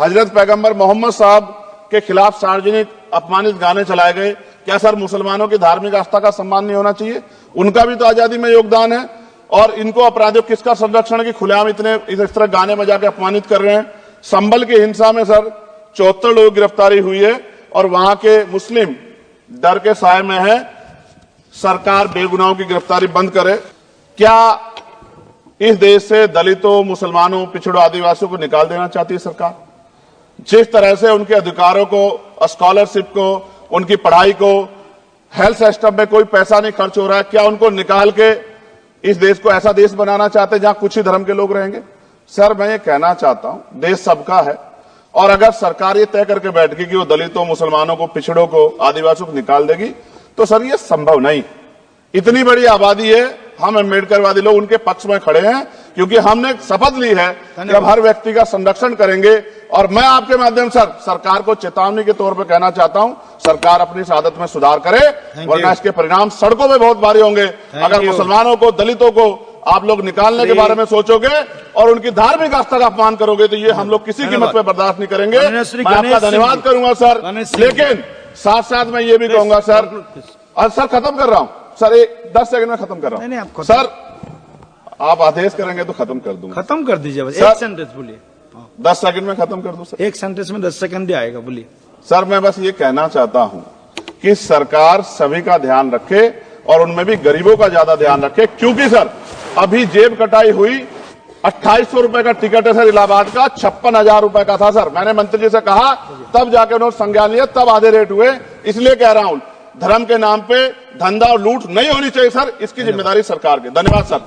हजरत पैगंबर मोहम्मद साहब के खिलाफ सार्वजनिक अपमानित गाने चलाए गए। क्या सर मुसलमानों की धार्मिक आस्था का सम्मान नहीं होना चाहिए? उनका भी तो आजादी में योगदान है। और इनको अपराधियों किसका संरक्षण की खुलेआम इतने इस तरह गाने बजा के अपमानित कर रहे हैं। संभल की हिंसा में सर 74 लोग गिरफ्तारी हुई है और वहां के मुस्लिम डर के साए में है। सरकार बेगुनाहों की गिरफ्तारी बंद करे। क्या इस देश से दलितों, मुसलमानों, पिछड़ों, आदिवासियों को निकाल देना चाहती है सरकार? जिस तरह से उनके अधिकारों को, स्कॉलरशिप को, उनकी पढ़ाई को, हेल्थ सिस्टम में कोई पैसा नहीं खर्च हो रहा है, क्या उनको निकाल के इस देश को ऐसा देश बनाना चाहते हैं जहां कुछ ही धर्म के लोग रहेंगे? सर मैं ये कहना चाहता हूं, देश सबका है और अगर सरकार ये तय करके बैठ गई कि वो दलितों, मुसलमानों को, पिछड़ों को, आदिवासियों को निकाल देगी, तो सर ये संभव नहीं। इतनी बड़ी आबादी है, हम अम्बेडकरवादी लोग उनके पक्ष में खड़े हैं क्योंकि हमने शपथ ली है कि हम हर व्यक्ति का संरक्षण करेंगे। और मैं आपके माध्यम से सरकार को चेतावनी के तौर पर कहना चाहता हूं, सरकार अपनी इस आदत में सुधार करे वरना इसके परिणाम सड़कों में बहुत भारी होंगे। अगर मुसलमानों को, दलितों को आप लोग निकालने के बारे में सोचोगे और उनकी धार्मिक आस्था का अपमान करोगे तो ये हम लोग किसी कीमत पे बर्दाश्त नहीं करेंगे। मैं आपका धन्यवाद करूंगा सर, लेकिन साथ साथ मैं ये भी कहूंगा सर, और सर खत्म कर रहा हूं सर, 10 सेकंड में खत्म कर रहा हूं सर, आप आदेश करेंगे तो खत्म कर दूंगा। खत्म कर दीजिए बस, एक सेंटेंस बोलिए। 10 सेकंड में खत्म कर दूं सर? एक सेंटेंस में 10 सेकंड ही आएगा, बोलिए। सर मैं बस ये कहना चाहता हूं कि सरकार सभी का ध्यान रखे और उनमें भी गरीबों का ज्यादा ध्यान रखे, क्योंकि सर अभी जेब कटाई हुई 2800 रुपए का टिकट है सर इलाहाबाद का, 56,000 रुपए का था सर। मैंने मंत्री जी से कहा, तब जाके उन्होंने संज्ञान लिया, तब आधे रेट हुए। इसलिए कह रहा हूं धर्म के नाम पे धंधा और लूट नहीं होनी चाहिए सर, इसकी जिम्मेदारी सरकार की। धन्यवाद सर।